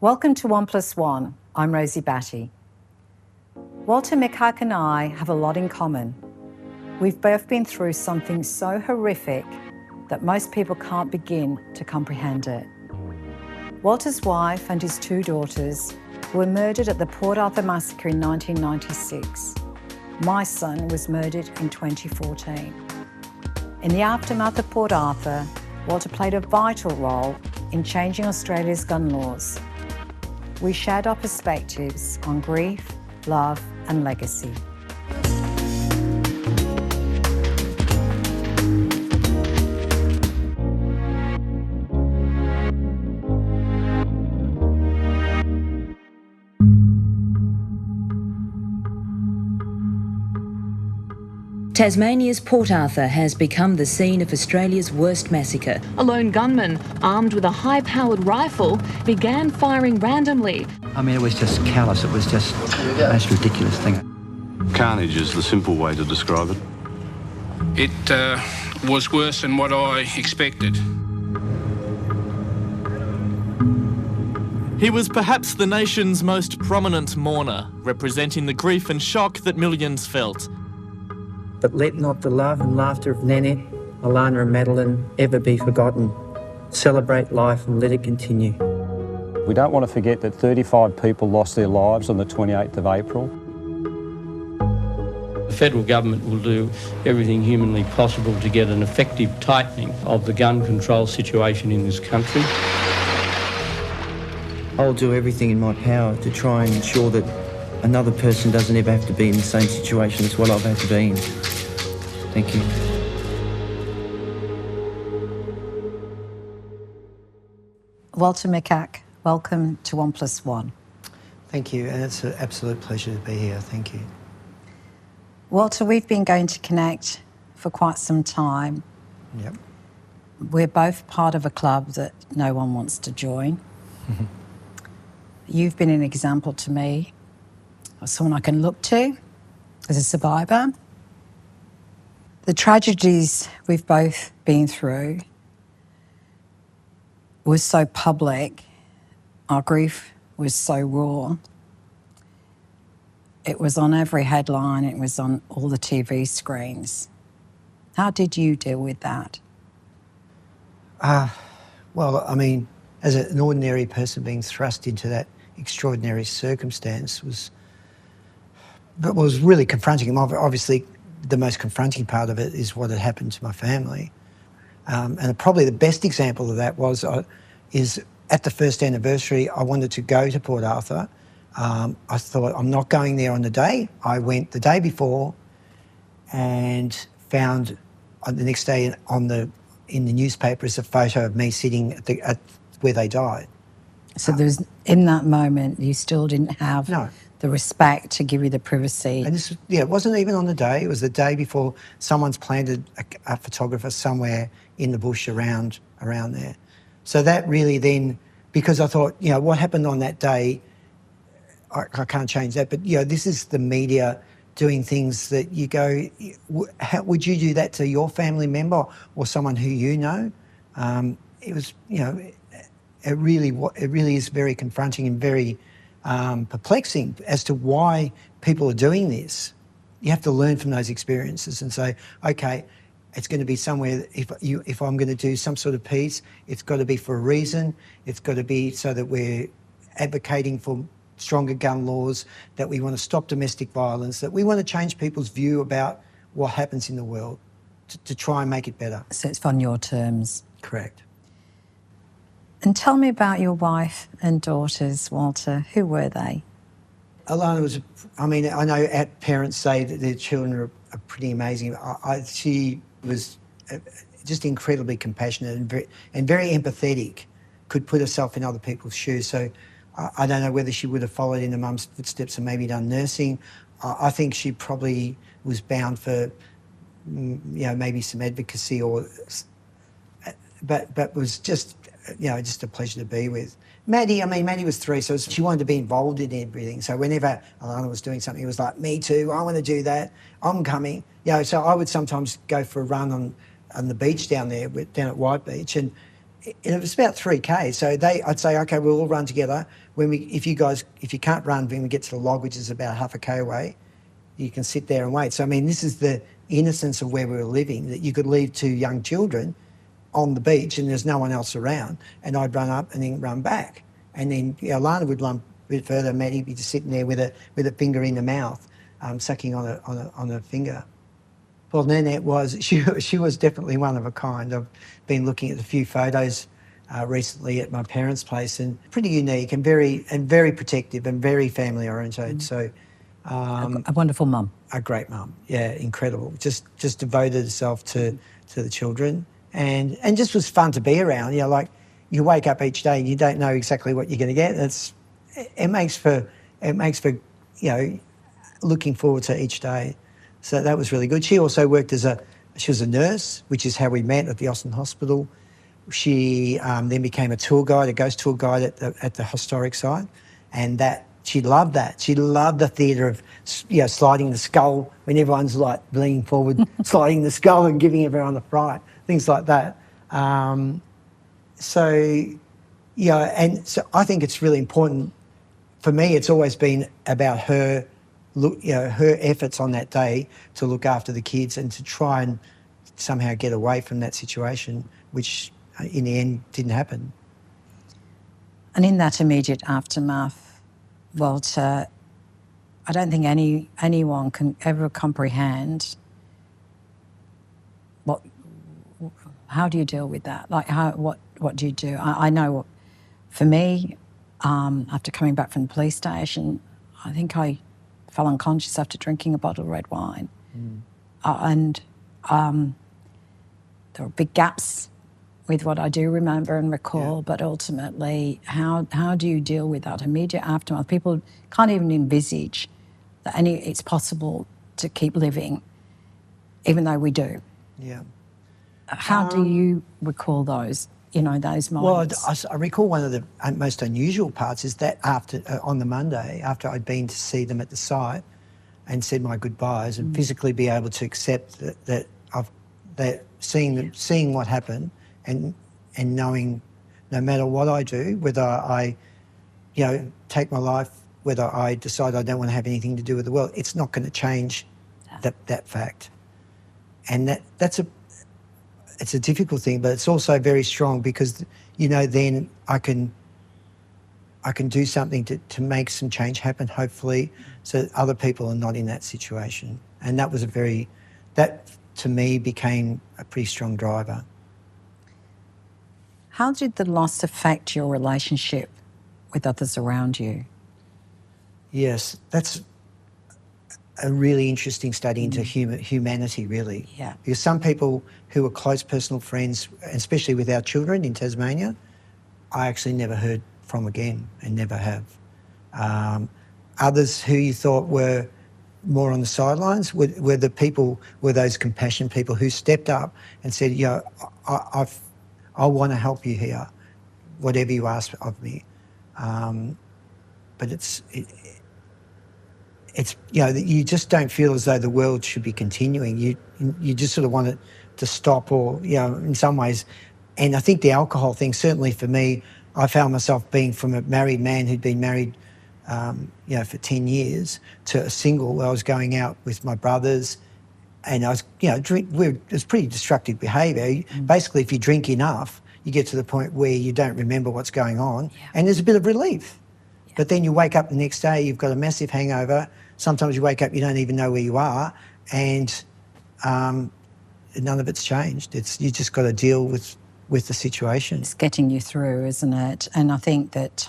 Welcome to 1+1. I'm Rosie Batty. Walter Mikac and I have a lot in common. We've both been through something so horrific that most people can't begin to comprehend it. Walter's wife and his two daughters were murdered at the Port Arthur massacre in 1996. My son was murdered in 2014. In the aftermath of Port Arthur, Walter played a vital role in changing Australia's gun laws. We shared our perspectives on grief, love and legacy. Tasmania's Port Arthur has become the scene of Australia's worst massacre. A lone gunman, armed with a high-powered rifle, began firing randomly. I mean, it was just callous. It was just the most ridiculous thing. Carnage is the simple way to describe it. It was worse than what I expected. He was perhaps the nation's most prominent mourner, representing the grief and shock that millions felt. But let not the love and laughter of Nanette, Alana and Madeline ever be forgotten. Celebrate life and let it continue. We don't want to forget that 35 people lost their lives on the 28th of April. The federal government will do everything humanly possible to get an effective tightening of the gun control situation in this country. I'll do everything in my power to try and ensure that another person doesn't ever have to be in the same situation as what I've had to be in. Thank you. Walter Mikac, welcome to 1+1. Thank you, and it's an absolute pleasure to be here. Thank you. Walter, we've been going to connect for quite some time. Yep. We're both part of a club that no one wants to join. You've been an example to me of someone I can look to as a survivor. The tragedies we've both been through was so public. Our grief was so raw. It was on every headline. It was on all the TV screens. How did you deal with that? Well, I mean, as an ordinary person being thrust into that extraordinary circumstance was really confronting. Obviously, the most confronting part of it is what had happened to my family. And probably the best example of that is at the first anniversary, I wanted to go to Port Arthur. I thought, I'm not going there on the day. I went the day before and found the next day in the newspaper is a photo of me sitting at where they died. So in that moment, you still didn't have the respect to give you the privacy. And it wasn't even on the day. It was the day before someone's planted a photographer somewhere in the bush around there. So that really then, because I thought, what happened on that day, I can't change that. But, this is the media doing things that you go, how would you do that to your family member or someone who you know? It was, it really is very confronting and very perplexing as to why people are doing this. You have to learn from those experiences and say, okay, it's going to be somewhere, if I'm going to do some sort of piece, it's got to be for a reason. It's got to be so that we're advocating for stronger gun laws, that we want to stop domestic violence, that we want to change people's view about what happens in the world to try and make it better. So it's on your terms. Correct. And tell me about your wife and daughters, Walter. Who were they? Alana was, I know parents say that their children are pretty amazing. She was just incredibly compassionate and very empathetic, could put herself in other people's shoes. So I don't know whether she would have followed in her mum's footsteps and maybe done nursing. I think she probably was bound for, maybe some advocacy but was just, just a pleasure to be with. Maddie was 3, so she wanted to be involved in everything. So whenever Alana was doing something, it was like, me too, I want to do that, I'm coming. So I would sometimes go for a run on the beach down there, down at White Beach, and it was about 3K. So I'd say, okay, we'll all run together. If you can't run, when we get to the log, which is about half a K away, you can sit there and wait. So, I mean, this is the innocence of where we were living, that you could leave 2 young children on the beach and there's no one else around. And I'd run up and then run back. And then Lana would run a bit further. Maddie'd be just sitting there with a finger in the mouth, sucking on a finger. Well, Nanette she was definitely one of a kind. I've been looking at a few photos recently at my parents' place, and pretty unique and very protective and very family oriented. So, a wonderful mum, a great mum, yeah, incredible. Just devoted herself to the children, and just was fun to be around. Like you wake up each day and you don't know exactly what you're going to get. It makes for looking forward to each day. So that was really good. She also worked she was a nurse, which is how we met at the Austin Hospital. She then became a tour guide, a ghost tour guide at the historic site, and she loved that. She loved the theatre of sliding the skull when everyone's like leaning forward, sliding the skull and giving everyone a fright, things like that. And so I think it's really important. For me, it's always been about her efforts on that day to look after the kids and to try and somehow get away from that situation, which in the end didn't happen. And in that immediate aftermath, Walter, I don't think anyone can ever comprehend how do you deal with that? Like, what do you do? I know, for me, after coming back from the police station, I think I fell unconscious after drinking a bottle of red wine. And there were big gaps with what I do remember and recall, but ultimately, how do you deal with that immediate aftermath? People can't even envisage that it's possible to keep living, even though we do. Yeah. How do you recall those moments? Well, I recall one of the most unusual parts is that on the Monday, after I'd been to see them at the site and said my goodbyes, and physically be able to accept that seeing what happened and knowing no matter what I do, whether I take my life, whether I decide I don't want to have anything to do with the world, it's not going to change that fact. And it's a difficult thing, but it's also very strong because, then I can do something to make some change happen, hopefully, so that other people are not in that situation. And that was that to me became a pretty strong driver. How did the loss affect your relationship with others around you? Yes, that's a really interesting study into humanity, really. Yeah. Because some people who are close personal friends, especially with our children in Tasmania, I actually never heard from again and never have. Others who you thought were more on the sidelines were those compassion people who stepped up and said, I want to help you here, whatever you ask of me. But it's you just don't feel as though the world should be continuing. You just sort of want it to stop, or in some ways. And I think the alcohol thing, certainly for me, I found myself being from a married man who'd been married, for 10 years to a single. I was going out with my brothers, and I was, it was pretty destructive behaviour. Basically, if you drink enough, you get to the point where you don't remember what's going on, and there's a bit of relief. Yeah. But then you wake up the next day, you've got a massive hangover. Sometimes you wake up, you don't even know where you are, and none of it's changed. You just got to deal with the situation. It's getting you through, isn't it? And I think that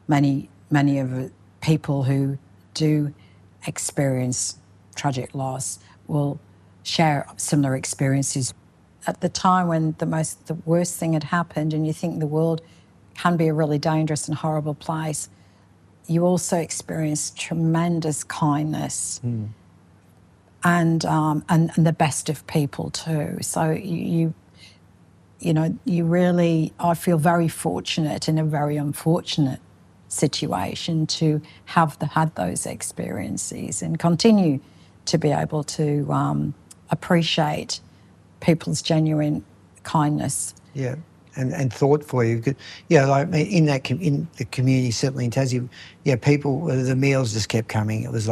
many of the people who do experience tragic loss will share similar experiences. At the time when the worst thing had happened and you think the world can be a really dangerous and horrible place, you also experience tremendous kindness and the best of people too. So you really, I feel very fortunate in a very unfortunate situation to have had those experiences and continue to be able to appreciate people's genuine kindness. Yeah. and thought for you. Like in the community, certainly in Tassie, people, the meals just kept coming. It was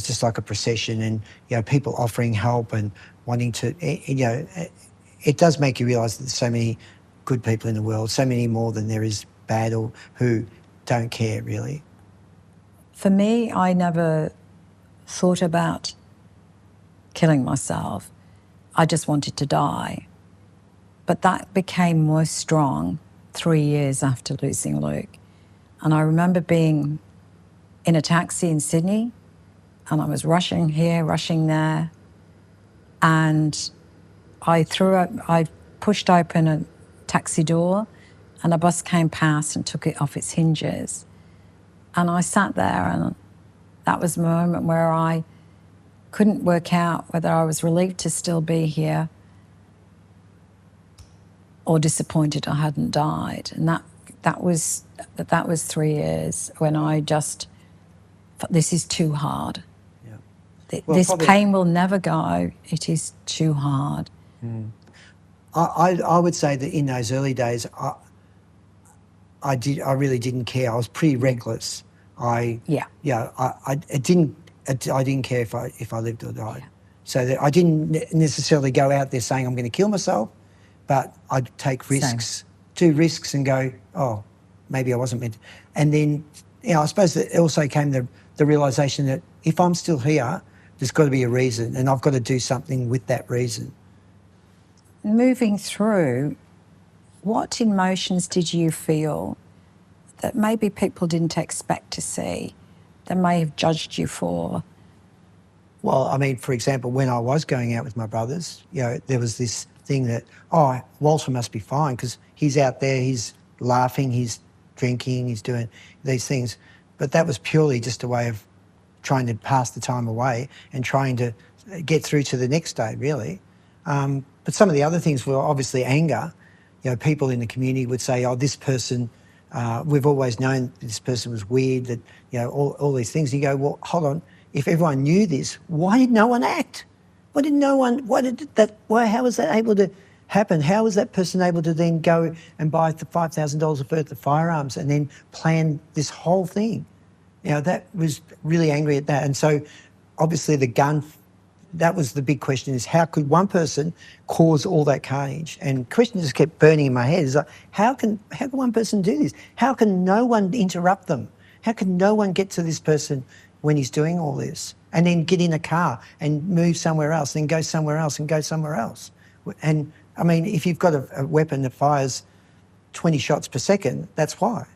just like a procession, and people offering help and wanting to. It does make you realise that there's so many good people in the world, so many more than there is bad or who don't care really. For me, I never thought about killing myself. I just wanted to die. But that became more strong 3 years after losing Luke. And I remember being in a taxi in Sydney, and I was rushing here, rushing there, and I pushed open a taxi door, and a bus came past and took it off its hinges. And I sat there, and that was the moment where I couldn't work out whether I was relieved to still be here or disappointed I hadn't died. And that was 3 years when I just, this is too hard. Yeah. Well, this pain will never go. It is too hard. Mm. I would say that in those early days, I really didn't care. I was pretty reckless. I didn't care if I lived or died. Yeah. So that I didn't necessarily go out there saying I'm going to kill myself, but I'd take risks, do risks, and go, oh, maybe I wasn't meant to. And then, I suppose that also came the realisation that if I'm still here, there's got to be a reason, and I've got to do something with that reason. Moving through, what emotions did you feel that maybe people didn't expect to see, that may have judged you for? Well, I mean, for example, when I was going out with my brothers, there was this thing that, oh, Walter must be fine because he's out there, he's laughing, he's drinking, he's doing these things. But that was purely just a way of trying to pass the time away and trying to get through to the next day, really. But some of the other things were obviously anger. People in the community would say, oh, this person, we've always known this person was weird, that, all these things. And you go, well, hold on, if everyone knew this, why did no one act? How was that able to happen? How was that person able to then go and buy the $5,000 worth of firearms and then plan this whole thing? That was really angry at that. And so obviously the gun, that was the big question, is how could one person cause all that carnage? And the question just kept burning in my head. Is like, how can one person do this? How can no one interrupt them? How can no one get to this person when he's doing all this? And then get in a car and move somewhere else, then go somewhere else and go somewhere else. And I mean, if you've got a weapon that fires 20 shots per second, that's why.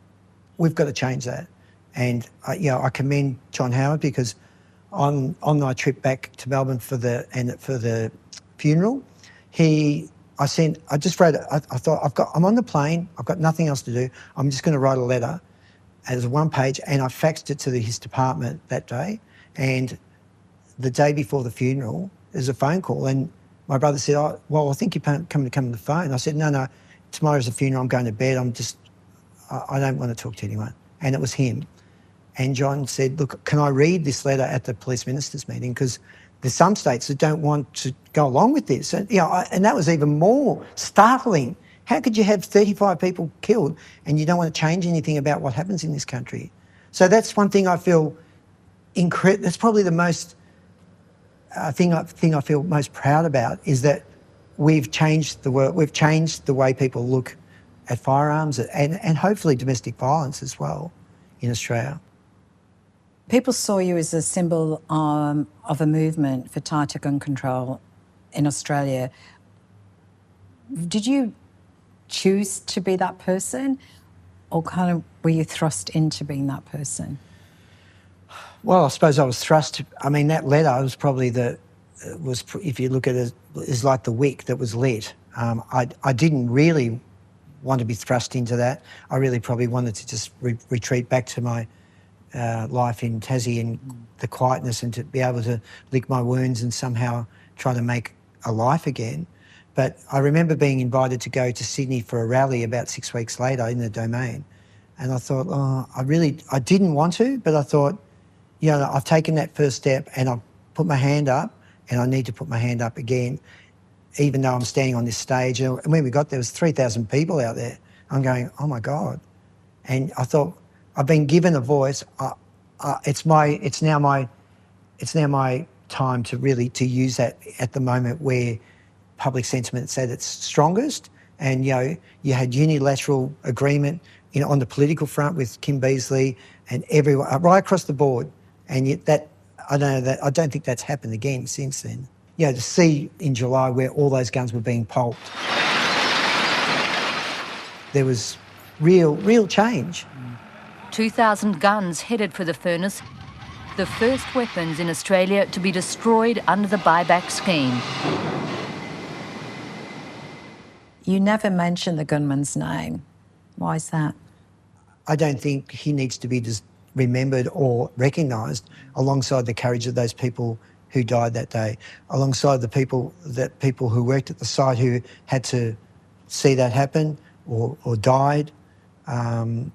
We've got to change that. And I commend John Howard, because on my trip back to Melbourne for the funeral, I just wrote, I thought, I'm on the plane, I've got nothing else to do, I'm just going to write a letter as a one page, and I faxed it to his department that day. And the day before the funeral, there's a phone call, and my brother said, oh, well, I think you're coming to come on the phone. I said, no, tomorrow's the funeral, I'm going to bed, I don't want to talk to anyone. And it was him. And John said, look, can I read this letter at the police ministers' meeting? Because there's some states that don't want to go along with this. And, and that was even more startling. How could you have 35 people killed and you don't want to change anything about what happens in this country? So that's one thing I feel that's probably the most thing I feel most proud about, is that we've changed the world. We've changed the way people look at firearms and hopefully domestic violence as well in Australia. People saw you as a symbol of a movement for tighter gun control in Australia. Did you choose to be that person, or kind of were you thrust into being that person? Well, I suppose I was thrust. I mean, that letter was probably if you look at it, is like the wick that was lit. I didn't really want to be thrust into that. I really probably wanted to just retreat back to my life in Tassie and the quietness, and to be able to lick my wounds and somehow try to make a life again. But I remember being invited to go to Sydney for a rally about 6 weeks later in the Domain. And I thought, I didn't want to, but I thought, I've taken that first step and I've put my hand up, and I need to put my hand up again. even though I'm standing on this stage, and when we got there was 3,000 people out there. I'm going, oh my God. And I thought, I've been given a voice. It's now my time to really use that at the moment where public sentiment's at its strongest. And, you had unilateral agreement, on the political front with Kim Beazley and everyone, right across the board. And yet I don't think that's happened again since then. To see in July where all those guns were being pulped, there was real change. 2,000 guns headed for the furnace, the first weapons in Australia to be destroyed under the buyback scheme. You never mention the gunman's name. Why is that? I don't think he needs to be remembered or recognised alongside the courage of those people who died that day, alongside the people who worked at the site who had to see that happen or died. And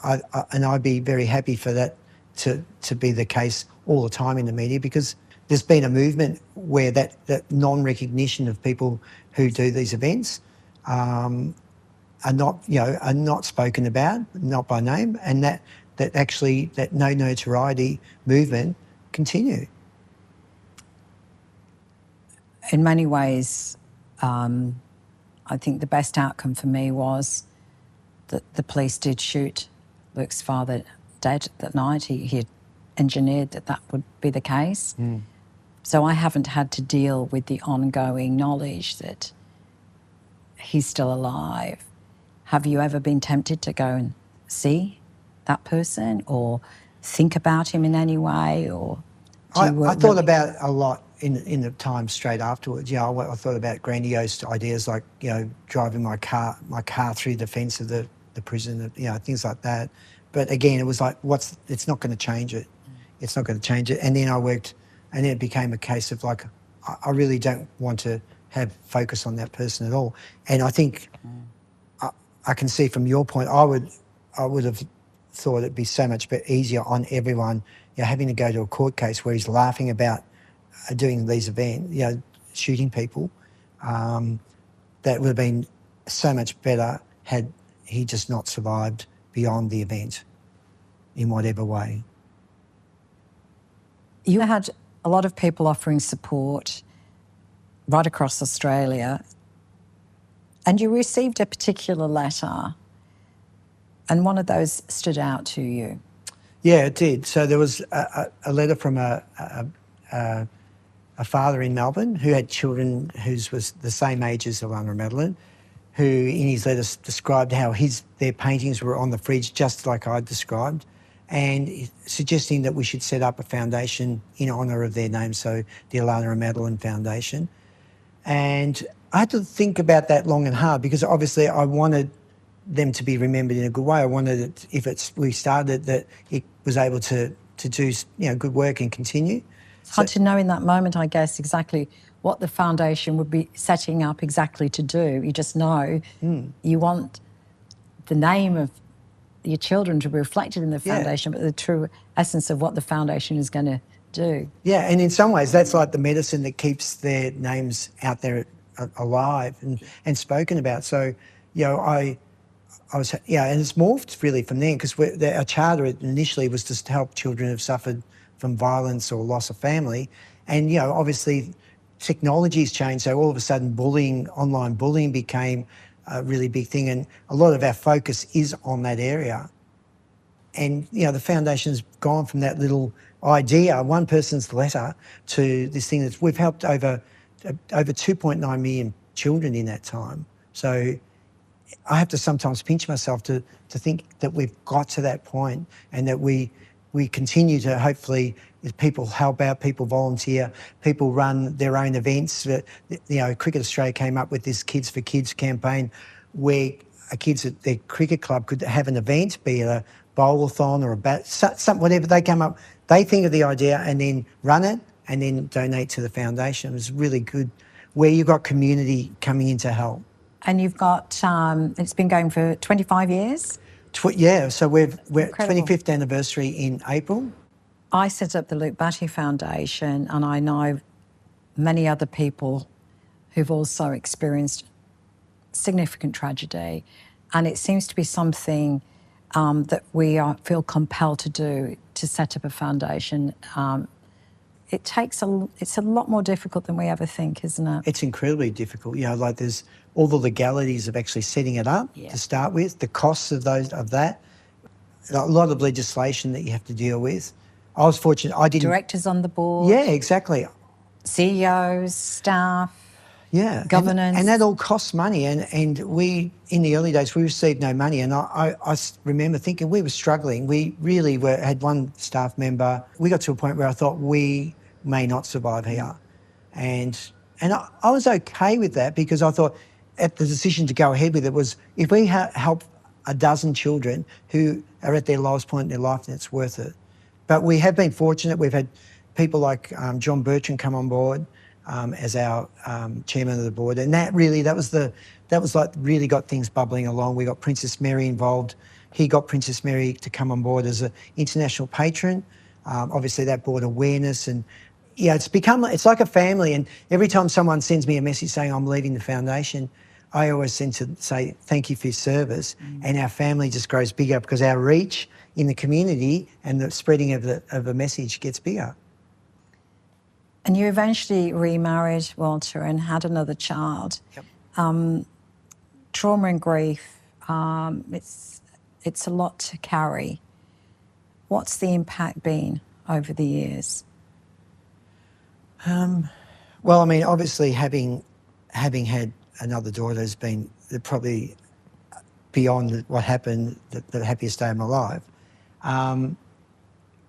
I'd be very happy for that to be the case all the time in the media, because there's been a movement where that non-recognition of people who do these events are not spoken about, not by name, and that no notoriety movement continue. In many ways, I think the best outcome for me was that the police did shoot Luke's father dead that night. He had engineered that would be the case. So I haven't had to deal with the ongoing knowledge that he's still alive. Have you ever been tempted to go and see that person or think about him in any way? Or I thought about it a lot in the time straight afterwards. I thought about grandiose ideas like, driving my car through the fence of the prison, things like that. But again, it was like, it's not going to change it. It's not going to change it. And then and then it became a case of like, I really don't want to have focus on that person at all. And I think I can see from your point, I would have thought it'd be so much easier on everyone, having to go to a court case where he's laughing about doing these events, shooting people. That would have been so much better had he just not survived beyond the event in whatever way. You had a lot of people offering support right across Australia, and you received a particular letter, and one of those stood out to you. Yeah, it did. So there was a letter from a father in Melbourne who had children whose was the same age as Alana Madeline, who in his letter described how their paintings were on the fridge just like I described, and suggesting that we should set up a foundation in honour of their name, so the Alana and Madeline Foundation. And I had to think about that long and hard, because obviously I wanted them to be remembered in a good way. I wanted it, if we started, that it was able to do good work and continue. It's hard to know in that moment, I guess, exactly what the foundation would be setting up exactly to do. You just know you want the name of your children to be reflected in the foundation, but the true essence of what the foundation is going to do. Yeah, and in some ways that's like the medicine that keeps their names out there alive and spoken about. So, I was, and it's morphed really from then, because our charter initially was just to help children who've suffered from violence or loss of family. And, obviously technology's changed, so all of a sudden online bullying became a really big thing, and a lot of our focus is on that area. And, the foundation's gone from that little idea, one person's letter, to this thing that we've helped over 2.9 million children in that time. So I have to sometimes pinch myself to think that we've got to that point, and that we continue to, hopefully, if people help out, people volunteer, people run their own events. Cricket Australia came up with this Kids for Kids campaign, where kids at their cricket club could have an event, be it a bowl-a-thon or whatever they come up. They think of the idea and then run it and then donate to the foundation. It was really good, where you've got community coming in to help. And you've got, it's been going for 25 years? So we're 25th anniversary in April. I set up the Luke Batty Foundation, and I know many other people who've also experienced significant tragedy, and it seems to be something that we feel compelled to do, to set up a foundation. It's a lot more difficult than we ever think, isn't it? It's incredibly difficult. You know, like there's all the legalities of actually setting it up to start with, the costs of that, a lot of legislation that you have to deal with. I was fortunate. I didn't. Directors on the board. Yeah, exactly. CEOs, staff. Yeah, governance. And that all costs money. And we, in the early days, we received no money. And I remember thinking we were struggling. We really had one staff member. We got to a point where I thought we may not survive here. And I was okay with that, because I thought the decision to go ahead with it was, if we help a dozen children who are at their lowest point in their life, then it's worth it. But we have been fortunate. We've had people like John Bertrand come on board as our chairman of the board, and that really got things bubbling along. We got Princess Mary involved. He got Princess Mary to come on board as an international patron. Obviously, that brought awareness, and it's like a family. And every time someone sends me a message saying I'm leaving the foundation, I always send to say thank you for your service, and our family just grows bigger because our reach in the community and the spreading of the message gets bigger. And you eventually remarried, Walter, and had another child. Yep. Trauma and grief, it's a lot to carry. What's the impact been over the years? Well, I mean, obviously having had another daughter has been probably beyond what happened, the happiest day of my life.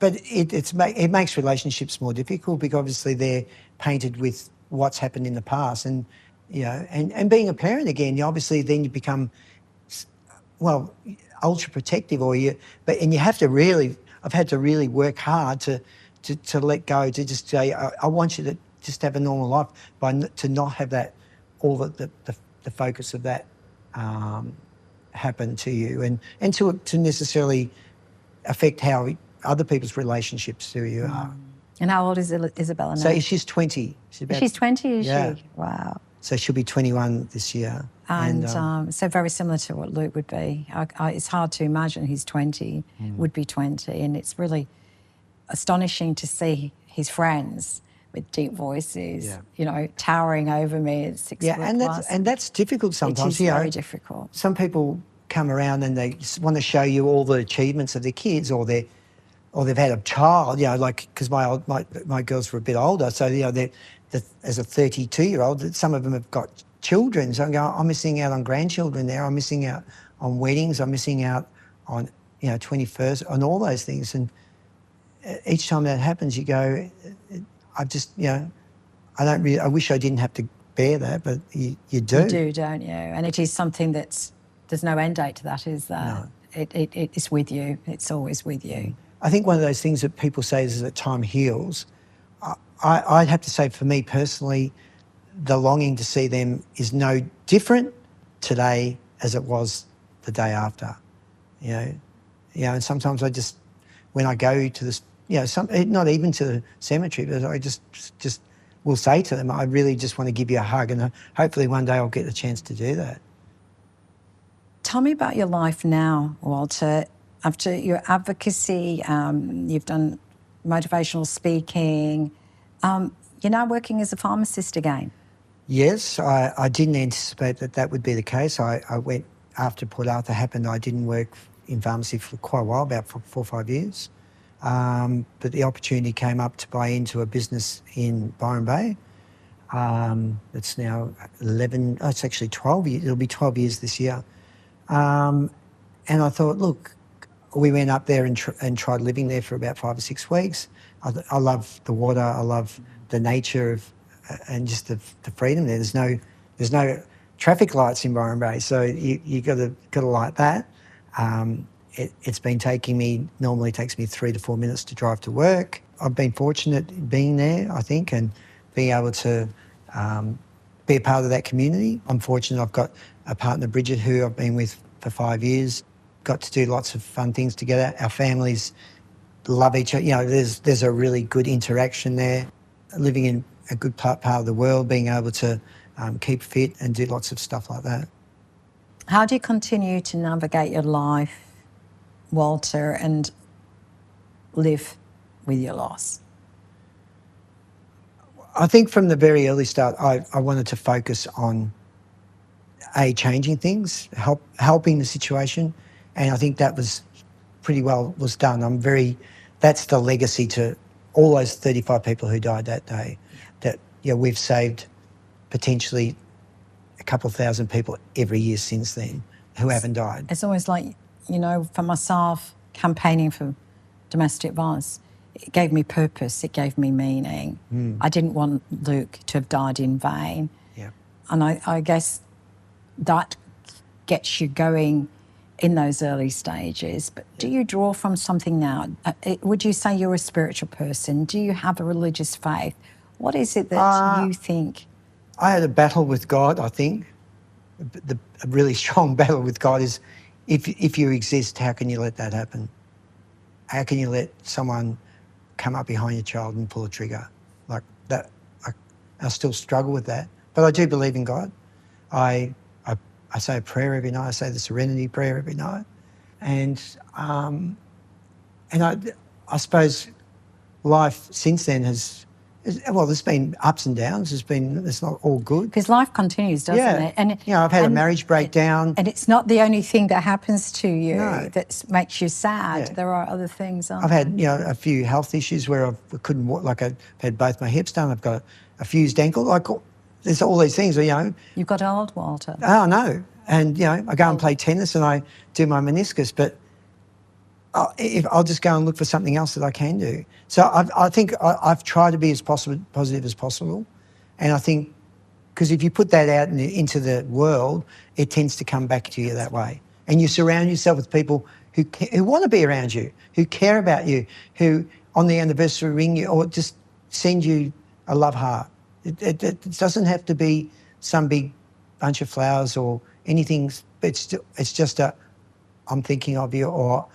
But it makes relationships more difficult, because obviously they're painted with what's happened in the past, and and being a parent again, obviously then you become ultra protective, and you have to really. I've had to really work hard to let go, to just say I want you to just have a normal life, to not have that the focus of that happen to you, and to necessarily affect how other people's relationships to you are. And how old is Isabella now? So she's 20. She's 20, is yeah. she? Wow. So she'll be 21 this year. And so very similar to what Luke would be. It's hard to imagine he's 20, would be 20, and it's really astonishing to see his friends with deep voices, towering over me at 6 foot plus. and that's difficult sometimes. It is very difficult. Some people come around and they want to show you all the achievements of their kids, or they've had a child, because my girls were a bit older, so as a 32-year-old, some of them have got children. So I'm missing out on grandchildren there. I'm missing out on weddings. I'm missing out on 21st, on all those things. And each time that happens, you go, I wish I didn't have to bear that, but you do. You do, don't you? And it is something there's no end date to that, is there? No. It's with you. It's always with you. I think one of those things that people say is that time heals. I'd have to say, for me personally, the longing to see them is no different today as it was the day after. And sometimes when I go to this, not even to the cemetery, but I just will say to them, I really just want to give you a hug, and hopefully one day I'll get the chance to do that. Tell me about your life now, Walter. After your advocacy, you've done motivational speaking. You're now working as a pharmacist again. Yes, I didn't anticipate that would be the case. I went, after Port Arthur happened, I didn't work in pharmacy for quite a while, about 4 or 5 years. But the opportunity came up to buy into a business in Byron Bay. It's now 12 years. It'll be 12 years this year. And I thought, look, we went up there and tried living there for about 5 or 6 weeks. I love the water. I love the nature and just the freedom there. There's no traffic lights in Byron Bay, so you got to like that. It's been taking me, normally takes me 3 to 4 minutes to drive to work. I've been fortunate being there, I think, and being able to be a part of that community. I'm fortunate I've got a partner, Bridget, who I've been with for 5 years. Got to do lots of fun things together. Our families love each other. There's a really good interaction there. Living in a good part of the world, being able to keep fit and do lots of stuff like that. How do you continue to navigate your life, Walter, and live with your loss? I think from the very early start, I wanted to focus on changing things, helping the situation, and I think that was pretty well was done. That's the legacy to all those 35 people who died that day. That we've saved potentially a couple of thousand people every year since then who haven't died. It's always like, for myself, campaigning for domestic violence, it gave me purpose, it gave me meaning. I didn't want Luke to have died in vain. Yeah. And I guess that gets you going in those early stages. But do you draw from something now? Would you say you're a spiritual person? Do you have a religious faith? What is it that you think? I had a battle with God, I think. A really strong battle with God is, if you exist, how can you let that happen? How can you let someone come up behind your child and pull a trigger like that? I still struggle with that, but I do believe in God. I say a prayer every night. I say the Serenity Prayer every night, and I suppose life since then there's been ups and downs. It's not all good. Because life continues, doesn't it? And I've had a marriage breakdown. And it's not the only thing that happens to you that makes you sad. Yeah. There are other things, I've had, a few health issues where I couldn't walk. Like I've had both my hips done. I've got a fused ankle. There's all these things, You've got old, Walter. Oh, no. And, I go and play tennis and I do my meniscus, but I'll just go and look for something else that I can do. So I think I've tried to be as positive as possible. And I think, because if you put that out into the world, it tends to come back to you that way. And you surround yourself with people who want to be around you, who care about you, who on the anniversary ring you or just send you a love heart. It doesn't have to be some big bunch of flowers or anything. It's just I'm thinking of you, or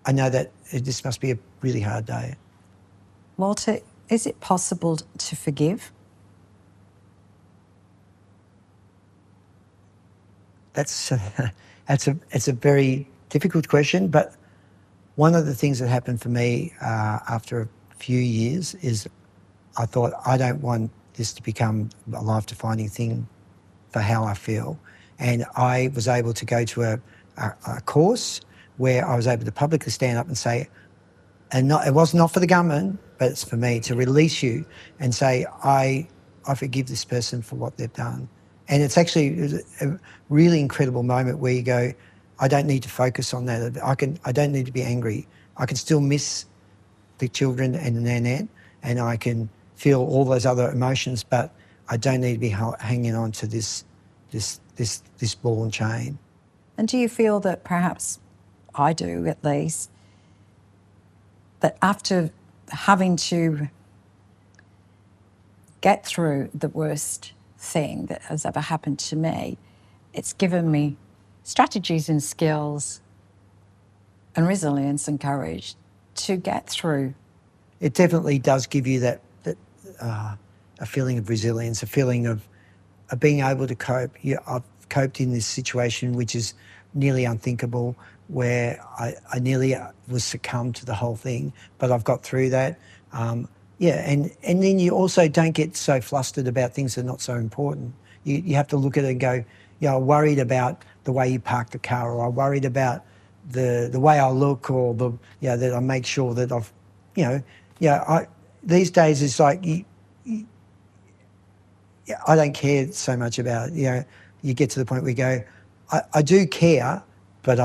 I know that this must be a really hard day. Walter, is it possible to forgive? It's a very difficult question, but one of the things that happened for me after a few years is I thought, I don't want this to become a life-defining thing for how I feel. And I was able to go to a course where I was able to publicly stand up and say, it was not for the government, but it's for me, to release you and say, I forgive this person for what they've done. And it's actually a really incredible moment where you go, I don't need to focus on that. I don't need to be angry. I can still miss the children and the nanette, and I can feel all those other emotions, but I don't need to be hanging on to this ball and chain. And do you feel that perhaps, I do at least, that after having to get through the worst thing that has ever happened to me, it's given me strategies and skills and resilience and courage to get through? It definitely does give you that a feeling of resilience, a feeling of being able to cope. I've coped in this situation which is nearly unthinkable, where I nearly was succumbed to the whole thing, but I've got through that. And then you also don't get so flustered about things that are not so important. You have to look at it and go, I'm worried about the way you park the car, or I'm worried about the way I look, or that I make sure that these days it's like I don't care so much about it. You get to the point where you go, I do care, but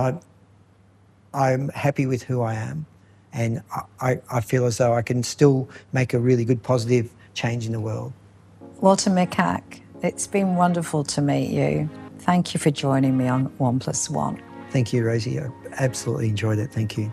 I'm happy with who I am, and I feel as though I can still make a really good positive change in the world. Walter Mikac, it's been wonderful to meet you. Thank you for joining me on 1+1. Thank you, Rosie. I absolutely enjoyed it. Thank you.